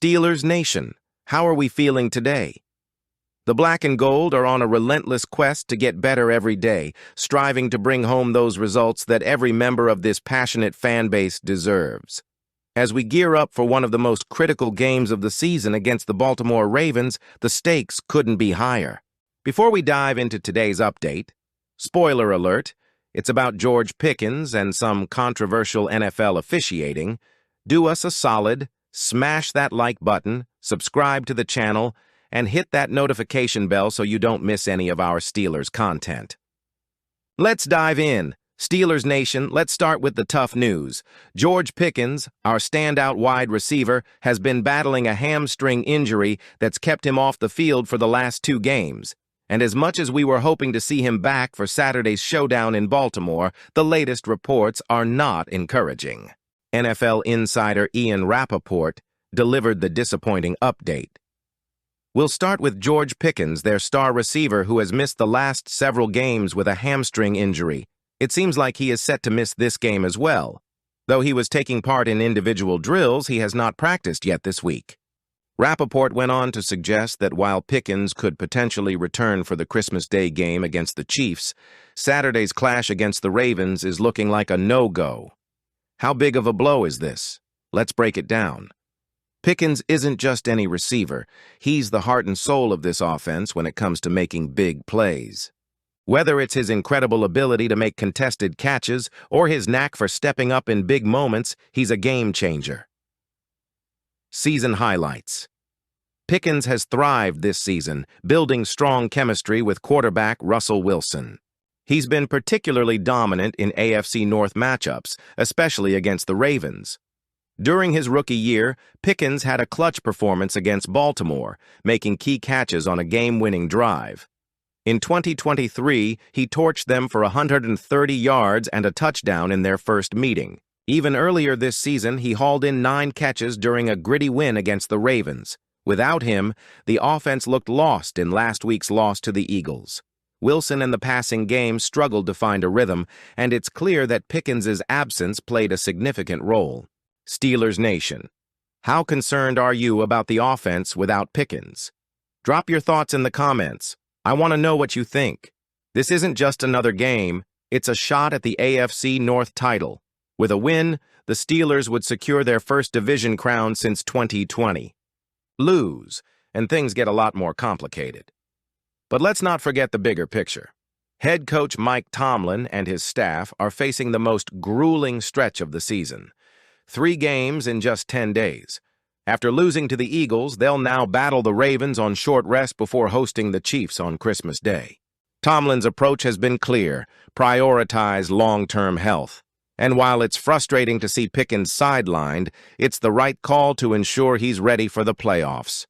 Steelers Nation, how are we feeling today? The black and gold are on a relentless quest to get better every day, striving to bring home those results that every member of this passionate fan base deserves. As we gear up for one of the most critical games of the season against the Baltimore Ravens, the stakes couldn't be higher. Before we dive into today's update, spoiler alert, it's about George Pickens and some controversial NFL officiating. Do us a solid, smash that like button, subscribe to the channel, and hit that notification bell so you don't miss any of our Steelers content. Let's dive in. Steelers Nation, let's start with the tough news. George Pickens, our standout wide receiver, has been battling a hamstring injury that's kept him off the field for the last 2 games. And as much as we were hoping to see him back for Saturday's showdown in Baltimore, the latest reports are not encouraging. NFL insider Ian Rapoport delivered the disappointing update. We'll start with George Pickens, their star receiver who has missed the last several games with a hamstring injury. It seems like he is set to miss this game as well. Though he was taking part in individual drills, he has not practiced yet this week. Rapoport went on to suggest that while Pickens could potentially return for the Christmas Day game against the Chiefs, Saturday's clash against the Ravens is looking like a no-go. How big of a blow is this? Let's break it down. Pickens isn't just any receiver. He's the heart and soul of this offense when it comes to making big plays. Whether it's his incredible ability to make contested catches or his knack for stepping up in big moments, he's a game changer. Season highlights. Pickens has thrived this season, building strong chemistry with quarterback Russell Wilson. He's been particularly dominant in AFC North matchups, especially against the Ravens. During his rookie year, Pickens had a clutch performance against Baltimore, making key catches on a game-winning drive. In 2023, he torched them for 130 yards and a touchdown in their first meeting. Even earlier this season, he hauled in 9 catches during a gritty win against the Ravens. Without him, the offense looked lost in last week's loss to the Eagles. Wilson and the passing game struggled to find a rhythm, and it's clear that Pickens' absence played a significant role. Steelers Nation, how concerned are you about the offense without Pickens? Drop your thoughts in the comments. I want to know what you think. This isn't just another game, it's a shot at the AFC North title. With a win, the Steelers would secure their first division crown since 2020. Lose, and things get a lot more complicated. But let's not forget the bigger picture. Head coach Mike Tomlin and his staff are facing the most grueling stretch of the season. 3 games in just 10 days. After losing to the Eagles, they'll now battle the Ravens on short rest before hosting the Chiefs on Christmas Day. Tomlin's approach has been clear: prioritize long-term health. And while it's frustrating to see Pickens sidelined, it's the right call to ensure he's ready for the playoffs.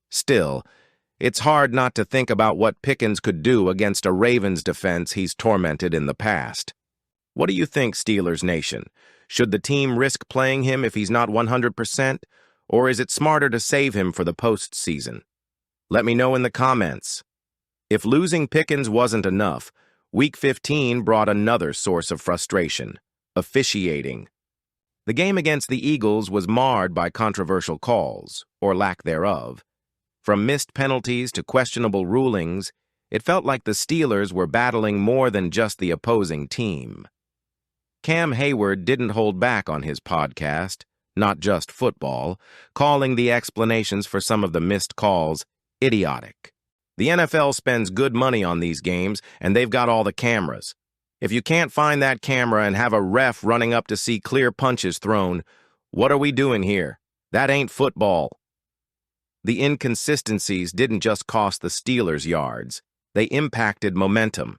Still, it's hard not to think about what Pickens could do against a Ravens defense he's tormented in the past. What do you think, Steelers Nation? Should the team risk playing him if he's not 100%, or is it smarter to save him for the postseason? Let me know in the comments. If losing Pickens wasn't enough, Week 15 brought another source of frustration: officiating. The game against the Eagles was marred by controversial calls, or lack thereof. From missed penalties to questionable rulings, it felt like the Steelers were battling more than just the opposing team. Cam Hayward didn't hold back on his podcast, Not Just Football, calling the explanations for some of the missed calls idiotic. The NFL spends good money on these games, and they've got all the cameras. If you can't find that camera and have a ref running up to see clear punches thrown, what are we doing here? That ain't football. The inconsistencies didn't just cost the Steelers yards. They impacted momentum.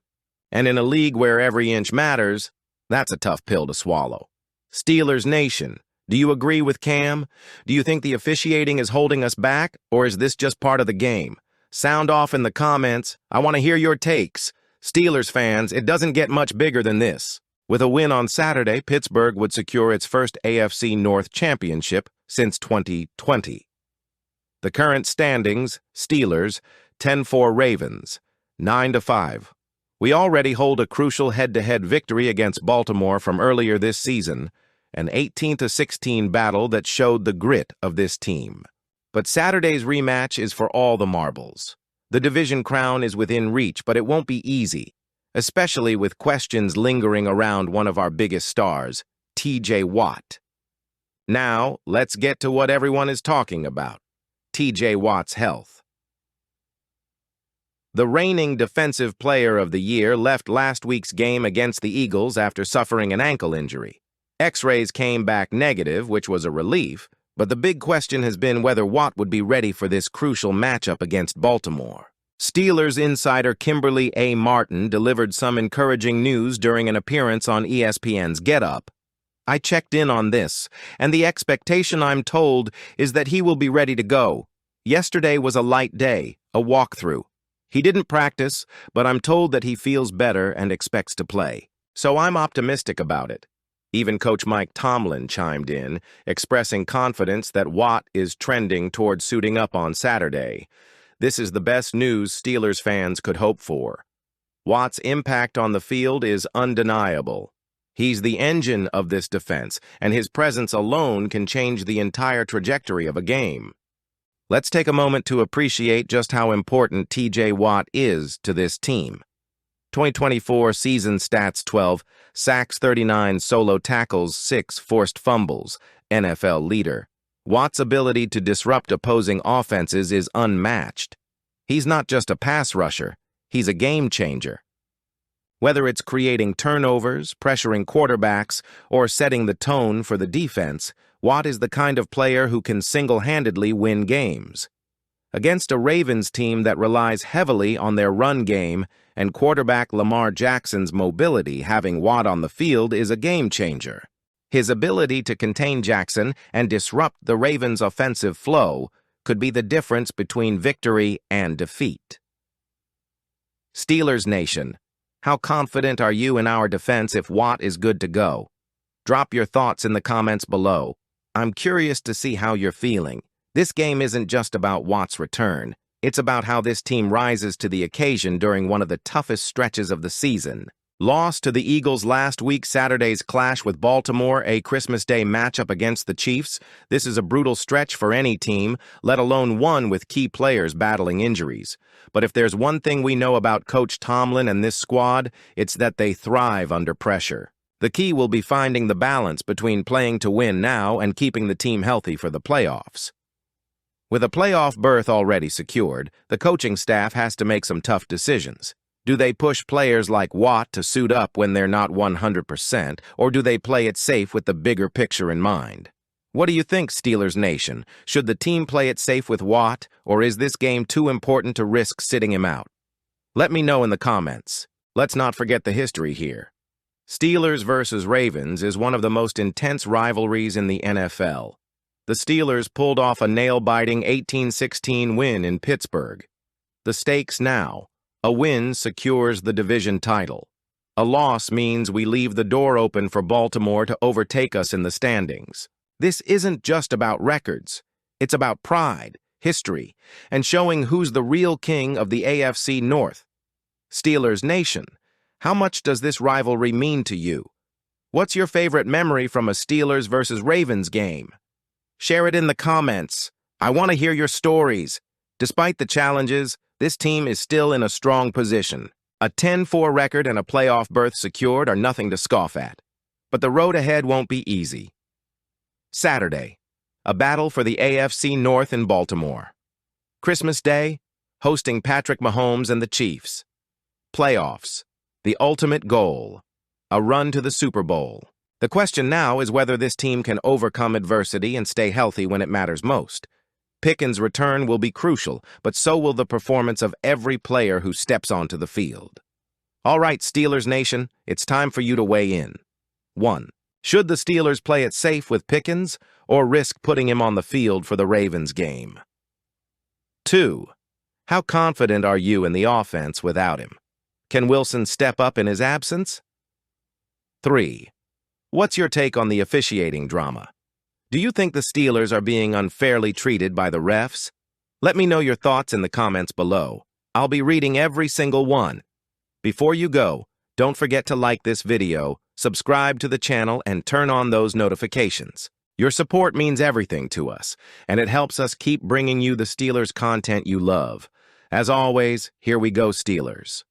And in a league where every inch matters, that's a tough pill to swallow. Steelers Nation, do you agree with Cam? Do you think the officiating is holding us back, or is this just part of the game? Sound off in the comments. I want to hear your takes. Steelers fans, it doesn't get much bigger than this. With a win on Saturday, Pittsburgh would secure its first AFC North championship since 2020. The current standings: Steelers, 10-4 Ravens, 9-5. We already hold a crucial head-to-head victory against Baltimore from earlier this season, an 18-16 battle that showed the grit of this team. But Saturday's rematch is for all the marbles. The division crown is within reach, but it won't be easy, especially with questions lingering around one of our biggest stars, T.J. Watt. Now, let's get to what everyone is talking about, T.J. Watt's health. The reigning Defensive Player of the Year left last week's game against the Eagles after suffering an ankle injury. X-rays came back negative, which was a relief, but the big question has been whether Watt would be ready for this crucial matchup against Baltimore. Steelers insider Kimberly A. Martin delivered some encouraging news during an appearance on ESPN's Get Up. I checked in on this, and the expectation, I'm told, is that he will be ready to go. Yesterday was a light day, a walkthrough. He didn't practice, but I'm told that he feels better and expects to play. So I'm optimistic about it. Even Coach Mike Tomlin chimed in, expressing confidence that Watt is trending toward suiting up on Saturday. This is the best news Steelers fans could hope for. Watt's impact on the field is undeniable. He's the engine of this defense, and his presence alone can change the entire trajectory of a game. Let's take a moment to appreciate just how important T.J. Watt is to this team. 2024 season stats: 12 sacks, 39 solo tackles, 6 forced fumbles, NFL leader. Watt's ability to disrupt opposing offenses is unmatched. He's not just a pass rusher, he's a game changer. Whether it's creating turnovers, pressuring quarterbacks, or setting the tone for the defense, Watt is the kind of player who can single-handedly win games. Against a Ravens team that relies heavily on their run game and quarterback Lamar Jackson's mobility, having Watt on the field is a game-changer. His ability to contain Jackson and disrupt the Ravens' offensive flow could be the difference between victory and defeat. Steelers Nation, how confident are you in our defense if Watt is good to go? Drop your thoughts in the comments below. I'm curious to see how you're feeling. This game isn't just about Watt's return. It's about how this team rises to the occasion during one of the toughest stretches of the season. Loss to the Eagles last week, Saturday's clash with Baltimore, a Christmas Day matchup against the Chiefs. This is a brutal stretch for any team, let alone one with key players battling injuries. But if there's one thing we know about Coach Tomlin and this squad, it's that they thrive under pressure. The key will be finding the balance between playing to win now and keeping the team healthy for the playoffs. With a playoff berth already secured, the coaching staff has to make some tough decisions. Do they push players like Watt to suit up when they're not 100%, or do they play it safe with the bigger picture in mind? What do you think, Steelers Nation? Should the team play it safe with Watt, or is this game too important to risk sitting him out? Let me know in the comments. Let's not forget the history here. Steelers versus Ravens is one of the most intense rivalries in the NFL. The Steelers pulled off a nail-biting 18-16 win in Pittsburgh. The stakes now: a win secures the division title. A loss means we leave the door open for Baltimore to overtake us in the standings. This isn't just about records. It's about pride, history, and showing who's the real king of the AFC North. Steelers Nation, how much does this rivalry mean to you? What's your favorite memory from a Steelers versus Ravens game? Share it in the comments. I want to hear your stories. Despite the challenges, this team is still in a strong position. A 10-4 record and a playoff berth secured are nothing to scoff at. But the road ahead won't be easy. Saturday, a battle for the AFC North in Baltimore. Christmas Day, hosting Patrick Mahomes and the Chiefs. Playoffs, the ultimate goal, a run to the Super Bowl. The question now is whether this team can overcome adversity and stay healthy when it matters most. Pickens' return will be crucial, but so will the performance of every player who steps onto the field. All right, Steelers Nation, it's time for you to weigh in. 1. Should the Steelers play it safe with Pickens or risk putting him on the field for the Ravens game? 2. How confident are you in the offense without him? Can Wilson step up in his absence? 3. What's your take on the officiating drama? Do you think the Steelers are being unfairly treated by the refs? Let me know your thoughts in the comments below. I'll be reading every single one. Before you go, don't forget to like this video, subscribe to the channel, and turn on those notifications. Your support means everything to us, and it helps us keep bringing you the Steelers content you love. As always, here we go, Steelers.